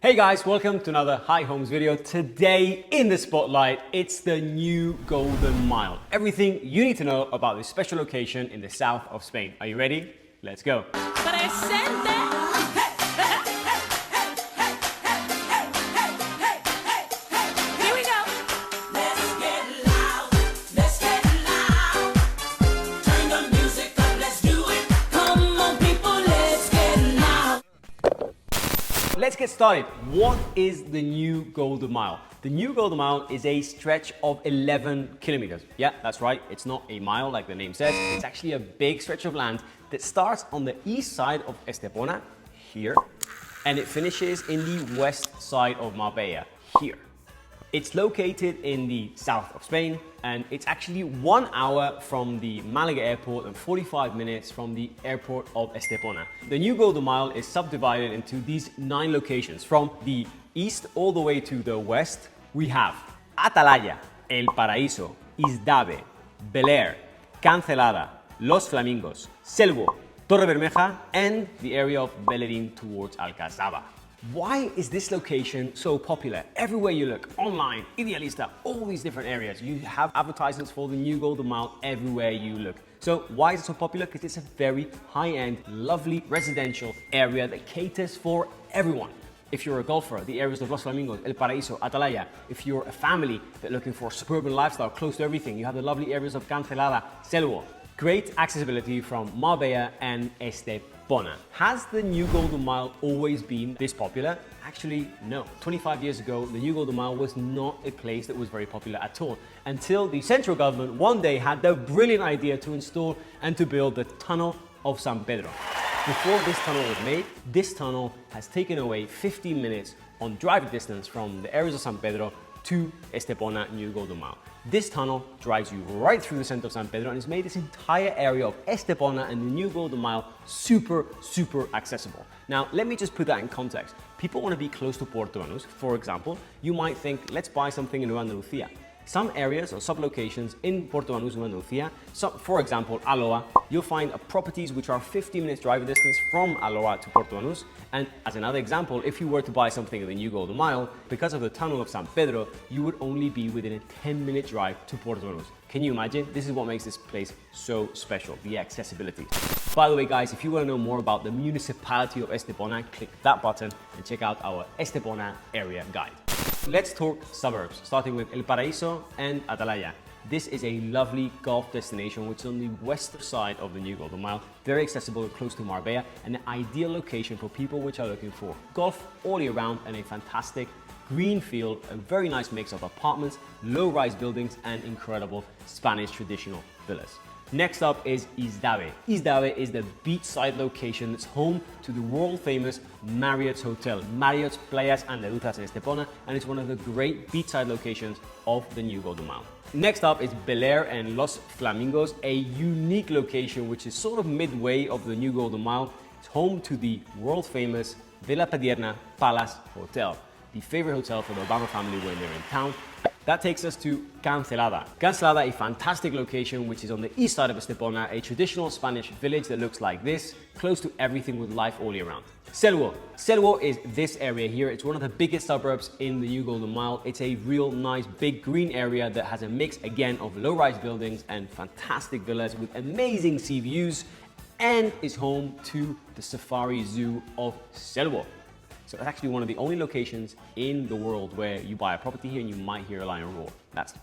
Hey guys, welcome to another Hi Homes video. Today in the spotlight, it's the new Golden Mile. Everything you need to know about this special location in the south of Spain. Are you ready? Let's go. Let's get started. What is the new Golden Mile? The new Golden Mile is a stretch of 11 kilometers. Yeah, that's right. It's not a mile like the name says. It's actually a big stretch of land that starts on the east side of Estepona, here, and it finishes in the west side of Marbella, here. It's located in the south of Spain, and it's actually 1 hour from the Malaga airport and 45 minutes from the airport of Estepona. The new Golden Mile is subdivided into these 9 locations. From the east all the way to the west, we have Atalaya, El Paraíso, Isdave, Bel-Air, Cancelada, Los Flamingos, Selvo, Torrebermeja, and the area of Bellerín towards Alcazaba. Why is this location so popular? Everywhere you look, online, Idealista, all these different areas, you have advertisements for the new Golden Mile everywhere you look. So why is it so popular? Because it's a very high-end, lovely residential area that caters for everyone. If you're a golfer, the areas of Los Flamingos, El Paraíso, Atalaya. If you're a family that looking for a suburban lifestyle close to everything, you have the lovely areas of Cancelada, Selvo. Great accessibility from Marbella and Estepona. Has the new Golden Mile always been this popular? Actually, no. 25 years ago, the new Golden Mile was not a place that was very popular at all, until the central government one day had the brilliant idea to install and to build the Tunnel of San Pedro. Before this tunnel was made, this tunnel has taken away 15 minutes on driving distance from the areas of San Pedro to Estepona new Golden Mile. This tunnel drives you right through the center of San Pedro and has made this entire area of Estepona and the new Golden Mile super accessible. Now, let me just put that in context. People want to be close to Puerto Banús. For example, you might think, let's buy something in Nueva Andalucía. Some areas or sub-locations in Puerto Banús, Nueva Andalucía, so for example, Aloha, you'll find properties which are 15 minutes driving distance from Aloha to Puerto Banús. And as another example, if you were to buy something in the new Golden Mile, because of the Tunnel of San Pedro, you would only be within a 10-minute drive to Puerto Banús. Can you imagine? This is what makes this place so special, the accessibility. By the way, guys, if you want to know more about the municipality of Estepona, click that button and check out our Estepona area guide. Let's talk suburbs, starting with El Paraíso and Atalaya. This is a lovely golf destination which is on the western side of the new Golden Mile, very accessible and close to Marbella, and an ideal location for people which are looking for golf all year round and a fantastic green field, a very nice mix of apartments, low-rise buildings, and incredible Spanish traditional villas. Next up is Isdave. Isdave is the beachside location that's home to the world-famous Marriott's Hotel, Marriott's Playas Andaluzas in Estepona, and it's one of the great beachside locations of the new Golden Mile. Next up is Bel-Air and Los Flamingos, a unique location which is sort of midway of the new Golden Mile. It's home to the world-famous Villa Padierna Palace Hotel, the favorite hotel for the Obama family when they're in town. That takes us to Cancelada. Cancelada, a fantastic location which is on the east side of Estepona, a traditional Spanish village that looks like this, close to everything with life all year round. Selvo. Selvo is this area here. It's one of the biggest suburbs in the new Golden Mile. It's a real nice big green area that has a mix again of low-rise buildings and fantastic villas with amazing sea views, and is home to the Safari Zoo of Selvo. So it's actually one of the only locations in the world where you buy a property here and you might hear a lion roar. That's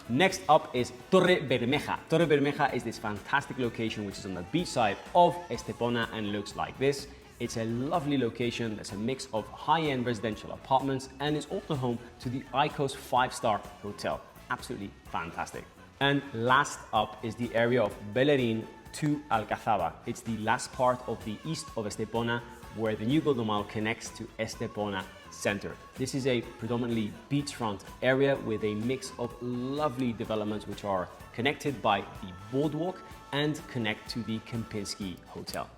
Next up is Torrebermeja. Torrebermeja is this fantastic location which is on the beach side of Estepona and looks like this. It's a lovely location that's a mix of high-end residential apartments and is also home to the Icos 5-star hotel. Absolutely fantastic. And last up is the area of Bellerín to Alcazaba. It's the last part of the east of Estepona where the new Golden Mile connects to Estepona Center. This is a predominantly beachfront area with a mix of lovely developments which are connected by the boardwalk and connect to the Kempinski Hotel.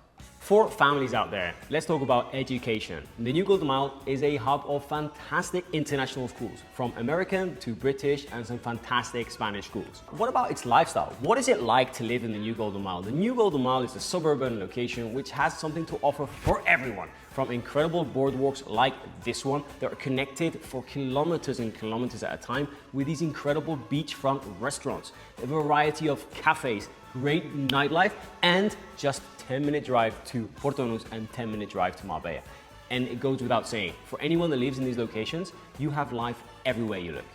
For families out there, let's talk about education. The New Golden Mile is a hub of fantastic international schools, from American to British and some fantastic Spanish schools. What about its lifestyle? What is it like to live in the New Golden Mile? The New Golden Mile is a suburban location which has something to offer for everyone. From incredible boardwalks like this one that are connected for kilometers and kilometers at a time with these incredible beachfront restaurants, a variety of cafes, great nightlife, and just 10-minute drive to Portonus and 10-minute drive to Marbella. And it goes without saying, for anyone that lives in these locations, you have life everywhere you look.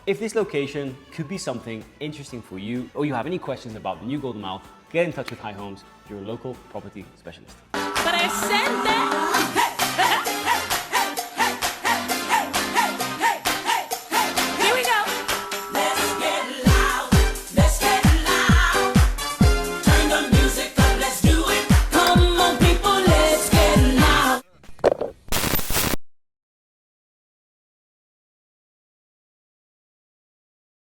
If this location could be something interesting for you, or you have any questions about the New Golden Mile, get in touch with High Homes, your local property specialist. Presente.